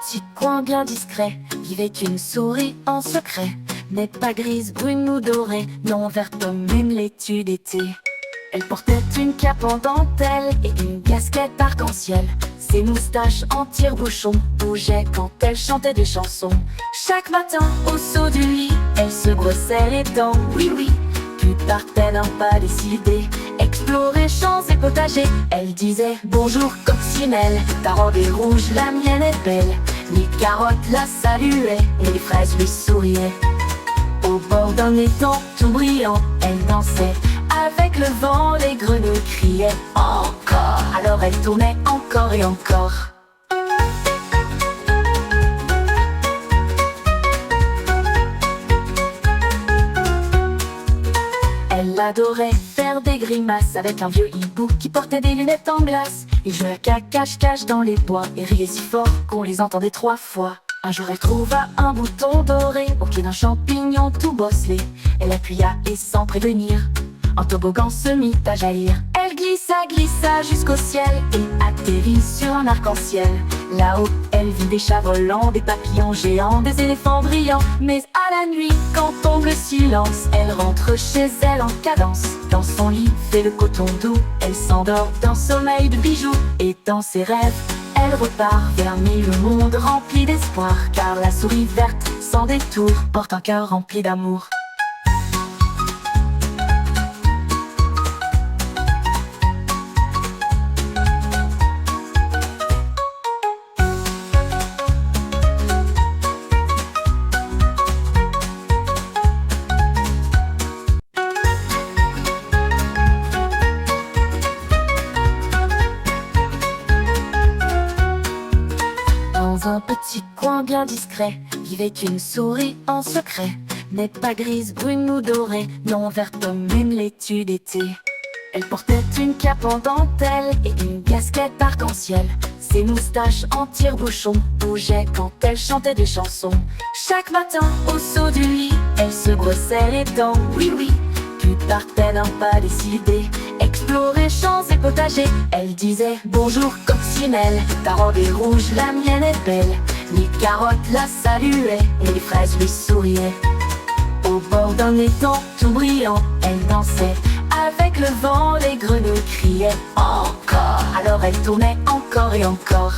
petit coin bien discret vivait une souris en secret. N'est pas grise, brune ou dorée, non verte comme une laitue d'été. Elle portait une cape en dentelle et une casquette arc-en-ciel. Ses moustaches en tire-bouchon bougeaient quand elle chantait des chansons. Chaque matin, au saut du lit, elle se brossait les dents, oui oui. Puis partait d'un pas décidé, explorer champs et potagers. Elle disait bonjour coccinelle, ta robe est rouge, la mienne est belle. Les carottes la saluaient et les fraises lui souriaient. Au bord d'un étang tout brillant, elle dansait. Avec le vent, les grenouilles criaient encore. Alors elle tournait encore et encore. Elle adorait faire des grimaces avec un vieux hibou qui portait des lunettes en glace. Il jouait à cache-cache dans les bois et riait si fort qu'on les entendait 3 fois. Un jour elle trouva un bouton doré au pied d'un champignon tout bosselé. Elle appuya et sans prévenir, un toboggan se mit à jaillir. Elle glissa jusqu'au ciel et atterrit sur un arc-en-ciel. Là-haut, elle vit des chats volants, des papillons géants, des éléphants brillants. Mais à la nuit, quand tombe le silence, elle rentre chez elle en cadence. Dans son lit, fait le coton doux, elle s'endort d'un sommeil de bijoux. Et dans ses rêves, elle repart vers mille mondes remplis d'espoir. Car la souris verte, sans détour, porte un cœur rempli d'amour. Dans un petit coin bien discret vivait une souris en secret. N'est pas grise, brune ou dorée, non verte comme une laitue d'été. Elle portait une cape en dentelle et une casquette arc-en-ciel. Ses moustaches en tire-bouchon bougeaient quand elle chantait des chansons. Chaque matin, au saut du lit, elle se brossait les dents, oui oui. Puis partait d'un pas décidé, explorer champs et potagers. Elle disait bonjour coccinelle, ta robe est rouge, la mienne est belle. Les carottes la saluaient et les fraises lui souriaient. Au bord d'un étang tout brillant, elle dansait. Avec le vent, les grenouilles criaient encore. Alors elle tournait encore et encore.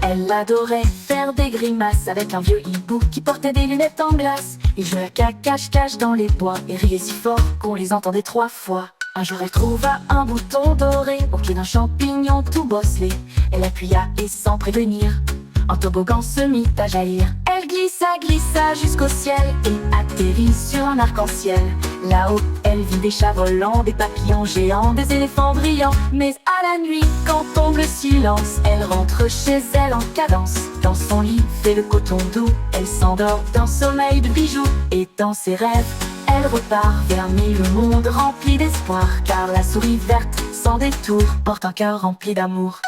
Elle adorait faire des grimaces avec un vieux hibou qui portait des lunettes en glace. Il jouait à cache-cache dans les bois et riait si fort qu'on les entendait 3 fois. Un jour elle trouva un bouton doré au pied d'un champignon tout bosselé. Elle appuya et sans prévenir, un toboggan se mit à jaillir. Elle glissa jusqu'au ciel et atterrit sur un arc-en-ciel. Là-haut, elle vit des chats volants, des papillons géants, des éléphants brillants. Mais à la nuit, quand tombe le silence, elle rentre chez elle en cadence. Dans son lit, fait le coton doux, elle s'endort d'un sommeil de bijoux. Et dans ses rêves, elle repart vers mille mondes remplis d'espoir. Car la souris verte, sans détour, porte un cœur rempli d'amour.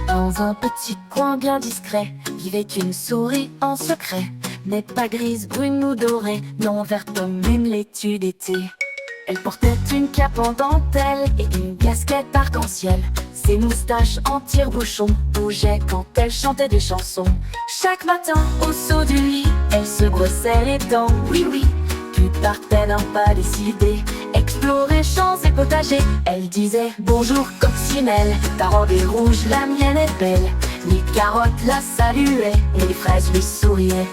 Dans un petit coin bien discret vivait une souris en secret. N'est pas grise, brune ou dorée, non verte comme une laitue d'été. Elle portait une cape en dentelle et une casquette arc-en-ciel. Ses moustaches en tire-bouchon bougeaient quand elle chantait des chansons. Chaque matin, au saut du lit, elle se brossait les dents, oui oui. Puis partait d'un pas décidé, explorer champs et potagers. Elle disait bonjour coccinelle, ta robe est rouge, la mienne est belle. Les carottes la saluaient et les fraises lui souriaient.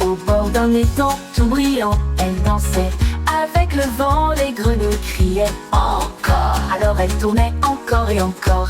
Au bord d'un étang tout brillant, elle dansait. Avec le vent, les grenouilles criaient encore. Alors elle tournait encore et encore.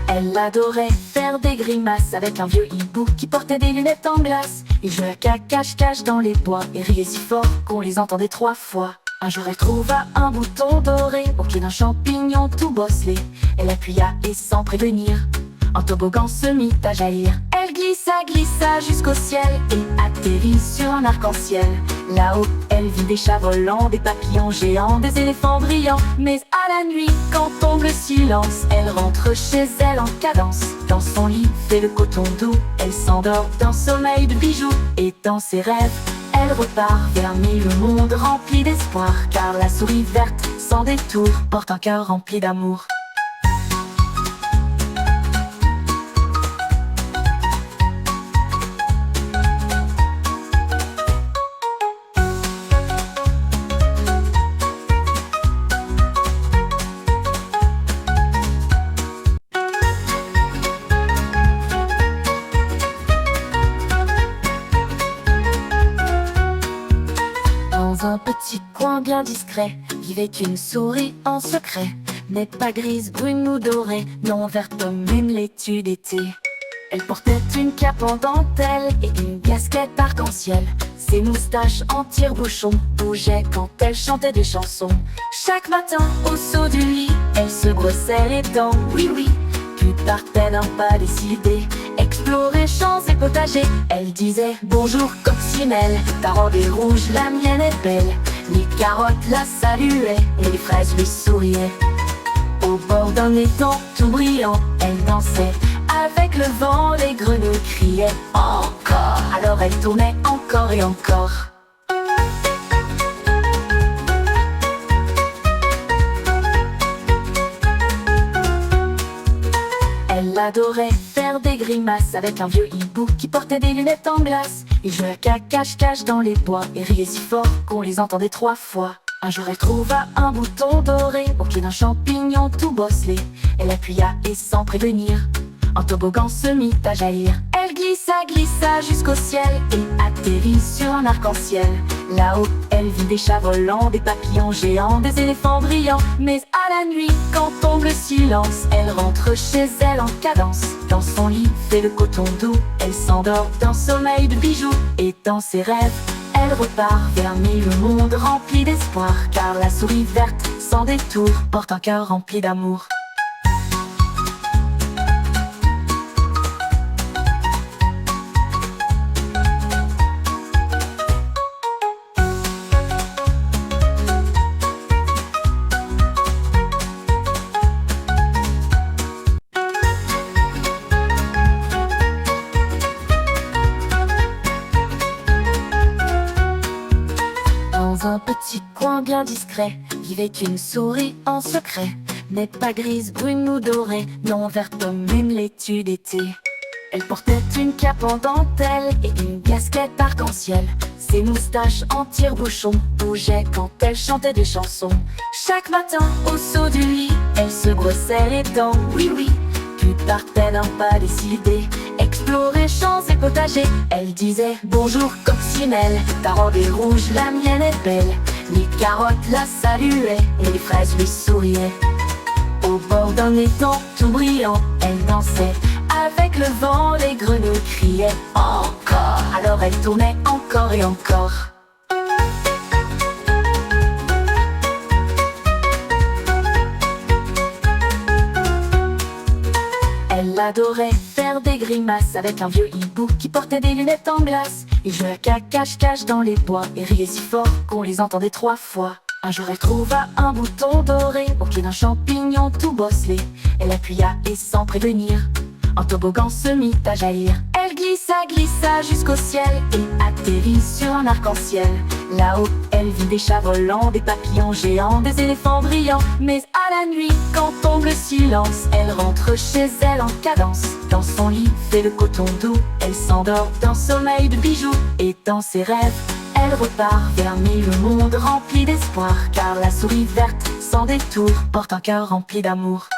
Elle adorait faire des grimaces avec un vieux hibou qui portait des lunettes en glace. Ils jouaient à cache-cache dans les bois et riaient si fort qu'on les entendait 3 fois. Un jour elle trouva un bouton doré au pied d'un champignon tout bosselé. Elle appuya et sans prévenir, un toboggan se mit à jaillir. Elle glissa jusqu'au ciel et atterrit sur un arc-en-ciel. Là-haut, elle vit des chats volants, des papillons géants, des éléphants brillants. Mais à la nuit, quand tombe le silence, elle rentre chez elle en cadence. Dans son lit, fait le coton doux, elle s'endort d'un sommeil de bijoux. Et dans ses rêves, elle repart vers mille mondes remplis d'espoir. Car la souris verte, sans détour, porte un cœur rempli d'amour. Dans un petit coin bien discret, vivait une souris en secret. N'est pas grise, brune ou dorée, non verte comme une laitue d'été. Elle portait une cape en dentelle et une casquette arc-en-ciel. Ses moustaches en tire-bouchon bougeaient quand elle chantait des chansons. Chaque matin, au saut du lit, elle se brossait les dents, oui oui. Puis partait d'un pas décidé, explorer champs et potagers. Elle disait bonjour coccinelle, ta robe est rouge, la mienne est belle. Les carottes la saluaient et les fraises lui souriaient. Au bord d'un étang tout brillant, elle dansait avec le vent, les grenouilles criaient encore. Alors elle tournait encore et encore. Elle adorait faire des grimaces avec un vieux hibou qui portait des lunettes en glace. Ils jouaient à cache-cache dans les bois et riaient si fort qu'on les entendait 3 fois. Un jour elle trouva un bouton doré au pied d'un champignon tout bosselé. Elle appuya et sans prévenir, un toboggan se mit à jaillir. Elle glissa jusqu'au ciel et atterrit sur un arc-en-ciel. Là-haut, elle vit des chats volants, des papillons géants, des éléphants brillants. Mais à la nuit, quand tombe le silence, elle rentre chez elle en cadence. Dans son lit, fait le coton doux, elle s'endort d'un sommeil de bijoux. Et dans ses rêves, elle repart vers mille mondes remplis d'espoir. Car la souris verte, sans détour, porte un cœur rempli d'amour. Dans un petit coin bien discret, vivait une souris en secret. N'est pas grise, brune ou dorée, non verte comme une laitue d'été. Elle portait une cape en dentelle et une casquette arc-en-ciel. Ses moustaches en tire-bouchon bougeaient quand elle chantait des chansons. Chaque matin, au saut du lit, elle se brossait les dents, oui oui. Puis partait d'un pas décidé, explorer champs et potagers. Elle disait bonjour coccinelle, ta robe est rouge, la mienne est belle. Les carottes la saluaient et les fraises lui souriaient. Au bord d'un étang tout brillant, elle dansait avec le vent, les grenouilles criaient encore. Alors elle tournait encore et encore. Elle adorait faire des grimaces avec un vieux hibou qui portait des lunettes en glace. Ils jouaient à cache-cache dans les bois et riaient si fort qu'on les entendait 3 fois. Un jour elle trouva un bouton doré au pied d'un champignon tout bosselé. Elle appuya et sans prévenir, un toboggan se mit à jaillir. Elle glissa jusqu'au ciel et atterrit sur un arc-en-ciel. Là-haut, elle vit des chats volants, des papillons géants, des éléphants brillants. Mais à la nuit, quand tombe le silence, elle rentre chez elle en cadence. Dans son lit, fait le coton doux, elle s'endort d'un sommeil de bijoux. Et dans ses rêves, elle repart vers mille mondes remplis d'espoir. Car la souris verte, sans détour, porte un cœur rempli d'amour.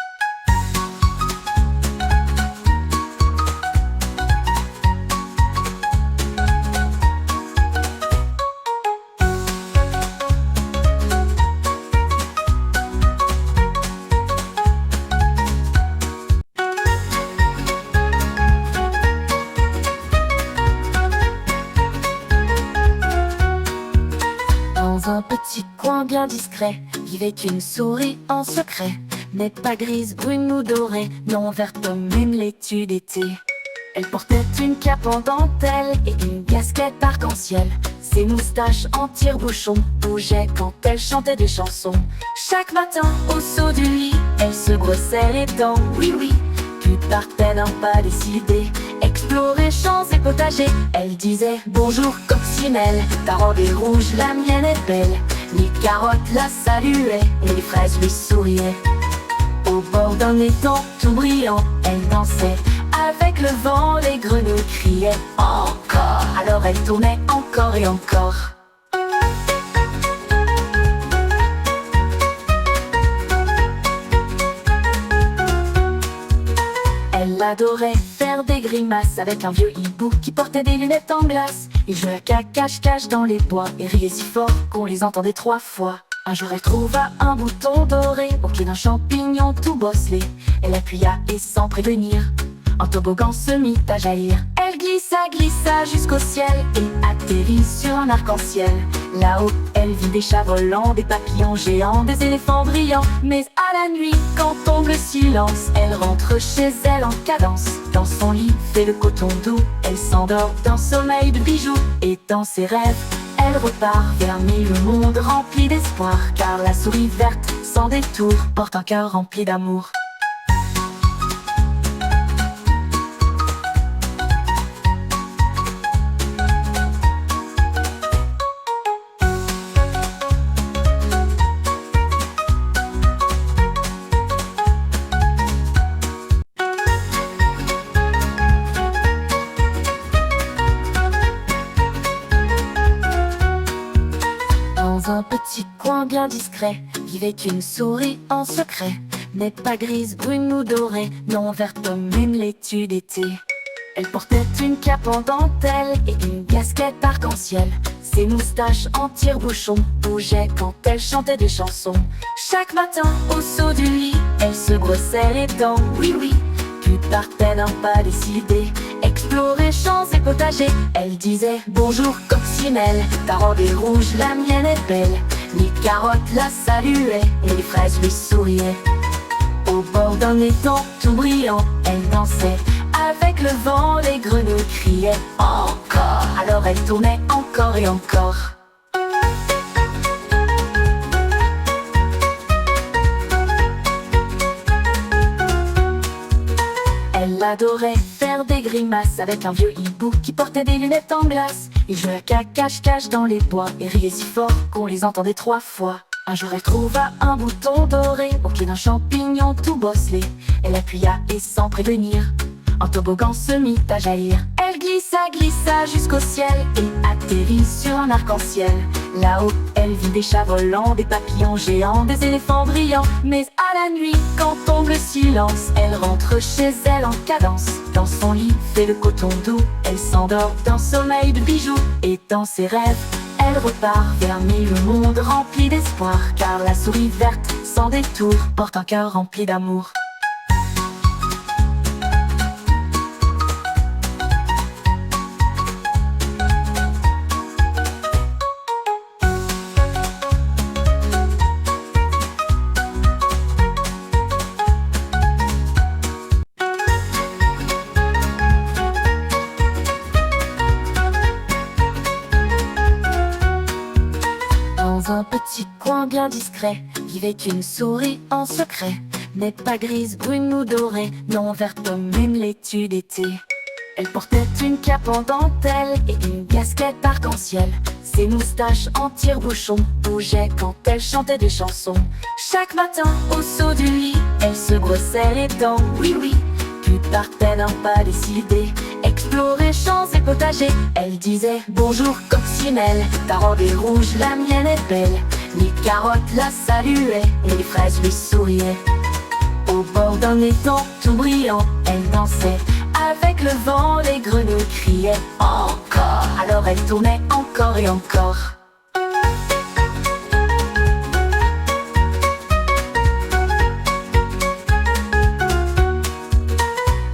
bien discret, vivait une souris en secret. N'est pas grise, brune ou dorée, non verte comme une laitue d'été. Elle portait une cape en dentelle et une casquette arc-en-ciel. Ses moustaches en tire-bouchon bougeaient quand elle chantait des chansons. Chaque matin, au saut du lit, elle se brossait les dents, oui oui. Puis partait d'un pas décidé, explorer champs et potagers. Elle disait bonjour coccinelle, ta robe est rouge, la mienne est belle. Les carottes la saluaient et les fraises lui souriaient. Au bord d'un étang tout brillant, elle dansait. Avec le vent, les grenouilles criaient encore. Alors elle tournait encore et encore. Elle adorait faire des grimaces avec un vieux hibou qui portait des lunettes en glace. Il jouait à cache-cache dans les bois et riait si fort qu'on les entendait 3 fois. Un jour elle trouva un bouton doré au pied d'un champignon tout bosselé. Elle appuya et sans prévenir, un toboggan se mit à jaillir. Elle glissa jusqu'au ciel et atterrit sur un arc-en-ciel. Là-haut, elle vit des chats volants, des papillons géants, des éléphants brillants. Mais à la nuit, quand tombe le silence, elle rentre chez elle en cadence. Dans son lit, fait le coton doux, elle s'endort d'un sommeil de bijoux. Et dans ses rêves, elle repart vers mille mondes remplis d'espoir. Car la souris verte, sans détour, porte un cœur rempli d'amour. Dans un petit coin bien discret, vivait une souris en secret. N'est pas grise, brune ou dorée, non verte comme une laitue d'été. Elle portait une cape en dentelle et une casquette arc-en-ciel. Ses moustaches en tire-bouchon bougeaient quand elle chantait des chansons. Chaque matin, au saut du lit, elle se brossait les dents, oui oui. Puis partait d'un pas décidé, explorer champs et potagers. Elle disait bonjour coccinelle, ta robe est rouge, la mienne est belle. Les carottes la saluaient et les fraises lui souriaient. Au bord d'un étang tout brillant, elle dansait. Avec le vent, les grenouilles criaient encore. Alors elle tournait encore et encore. Elle adorait faire des grimaces avec un vieux hibou qui portait des lunettes en glace. Il jouait à cache-cache dans les bois et riait si fort qu'on les entendait 3 fois. Un jour elle trouva un bouton doré au pied d'un champignon tout bosselé. Elle appuya et sans prévenir, un toboggan se mit à jaillir. Elle glissa jusqu'au ciel et atterrit sur un arc-en-ciel. Là-haut, elle vit des chats volants, des papillons géants, des éléphants brillants. Mais à la nuit, quand tombe le silence, elle rentre chez elle en cadence. Dans son lit, fait le coton doux, elle s'endort d'un sommeil de bijoux. Et dans ses rêves, elle repart vers mille mondes remplis d'espoir. Car la souris verte, sans détour, porte un cœur rempli d'amour. Dans un petit coin bien discret, vivait une souris en secret. N'est pas grise, brune ou dorée, non verte comme une laitue d'été. Elle portait une cape en dentelle et une casquette arc-en-ciel. Ses moustaches en tire-bouchon bougeaient quand elle chantait des chansons. Chaque matin, au saut du lit, elle se brossait les dents, oui oui. Puis partait d'un pas décidé, explorer champs et potagers. Elle disait bonjour coccinelle, ta robe est rouge, la mienne est belle. Les carottes la saluaient et les fraises lui souriaient. Au bord d'un étang tout brillant, elle dansait. Avec le vent, les grenouilles criaient encore. Alors elle tournait encore et encore.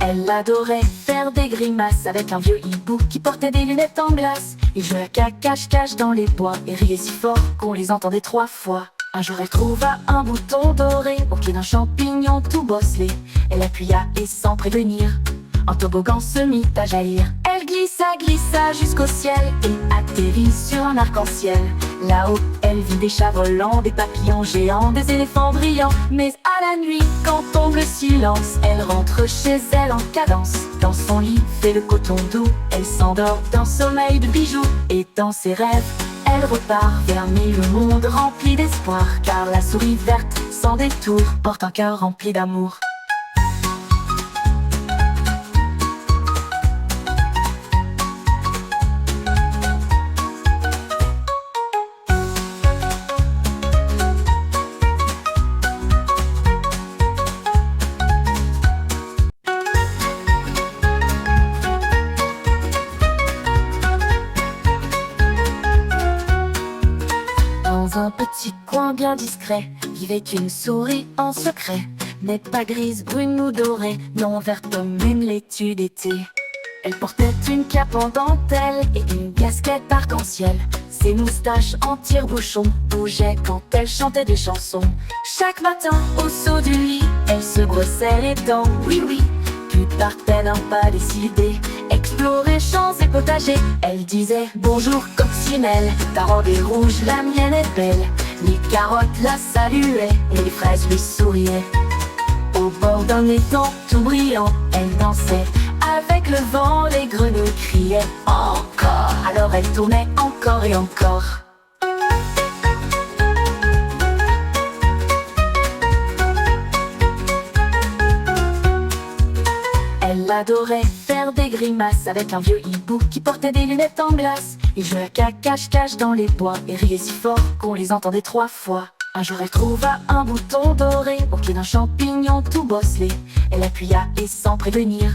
Elle adorait faire des grimaces avec un vieux hibou qui portait des lunettes en glace. Ils jouaient à cache-cache dans les bois et riaient si fort qu'on les entendait 3 fois. Un jour elle trouva un bouton doré au pied d'un champignon tout bosselé. Elle appuya et sans prévenir, un toboggan se mit à jaillir. Elle glissa jusqu'au ciel et atterrit sur un arc-en-ciel. Là-haut, elle vit des chats volants, des papillons géants, des éléphants brillants. Mais à la nuit, quand tombe le silence, elle rentre chez elle en cadence. Dans son lit, fait le coton doux, elle s'endort d'un sommeil de bijoux. Et dans ses rêves, elle repart vers mille mondes remplis d'espoir. Car la souris verte, sans détour, porte un cœur rempli d'amour. Dans un petit coin bien discret, vivait une souris en secret. N'est pas grise, brune ou dorée, non verte comme une laitue d'été. Elle portait une cape en dentelle et une casquette arc-en-ciel. Ses moustaches en tire-bouchon bougeaient quand elle chantait des chansons. Chaque matin, au saut du lit, elle se brossait les dents, oui, puis partait d'un pas décidé, explorer champs et potagers. Elle disait bonjour coccinelle, ta robe est rouge, la mienne est belle. Les carottes la saluaient et les fraises lui souriaient. Au bord d'un étang tout brillant, elle dansait avec le vent, les grenouilles criaient encore. Alors elle tournait encore et encore. Elle adorait faire des grimaces avec un vieux hibou qui portait des lunettes en glace. Ils jouaient à cache-cache dans les bois et riaient si fort qu'on les entendait 3 fois. Un jour elle trouva un bouton doré au pied d'un champignon tout bosselé. Elle appuya et sans prévenir,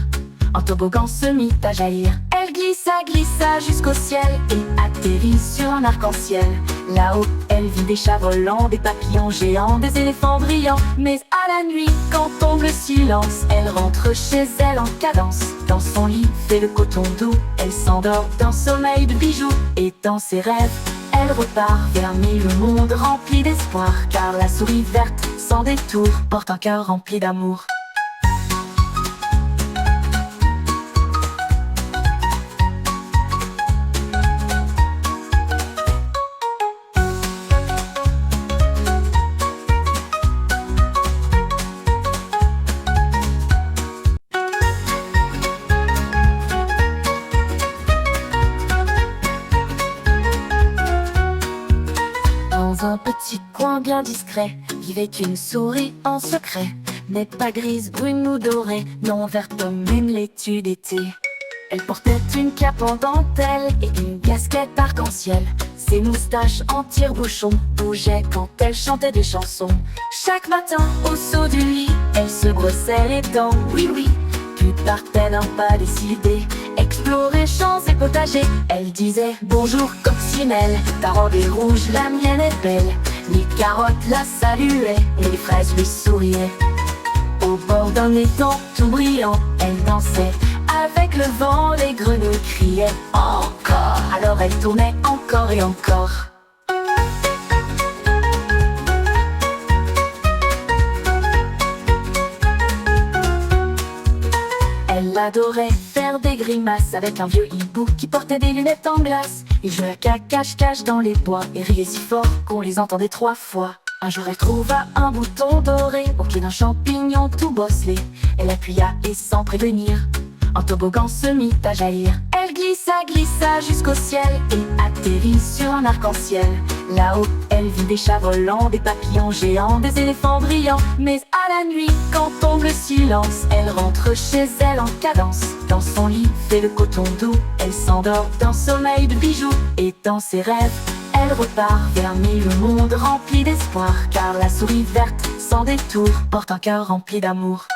un toboggan se mit à jaillir. Elle glissa jusqu'au ciel et atterrit sur un arc-en-ciel. Là-haut, elle vit des chats volants, des papillons géants, des éléphants brillants. Mais à la nuit, quand tombe le silence, elle rentre chez elle en cadence. Dans son lit, fait le coton doux, elle s'endort d'un sommeil de bijoux. Et dans ses rêves, elle repart vers mille mondes remplis d'espoir. Car la souris verte, sans détour, porte un cœur rempli d'amour. Dans un petit coin bien discret, vivait une souris en secret. N'est pas grise, brune ou dorée, non verte comme une laitue d'été. Elle portait une cape en dentelle et une casquette arc-en-ciel. Ses moustaches en tire-bouchon bougeaient quand elle chantait des chansons. Chaque matin, au saut du lit, elle se brossait les dents, oui, puis partait d'un pas décidé, explorer champs et potagers. Elle disait bonjour coccinelle, ta robe est rouge, la mienne est belle. Les carottes la saluaient et les fraises lui souriaient. Au bord d'un étang tout brillant, elle dansait avec le vent, les grenouilles criaient encore. Alors elle tournait encore et encore. Elle adorait faire des grimaces avec un vieux hibou qui portait des lunettes en glace. Ils jouaient à cache-cache dans les bois et riaient si fort qu'on les entendait 3 fois. Un jour elle trouva un bouton doré au pied d'un champignon tout bosselé. Elle appuya et sans prévenir, un toboggan se mit à jaillir. Elle glissa jusqu'au ciel et atterrit sur un arc-en-ciel. Là-haut, elle vit des chats volants, des papillons géants, des éléphants brillants. Mais à la nuit, quand tombe le silence, elle rentre chez elle en cadence. Dans son lit, fait le coton doux, elle s'endort d'un sommeil de bijoux. Et dans ses rêves, elle repart vers mille mondes remplis d'espoir. Car la souris verte, sans détour, porte un cœur rempli d'amour.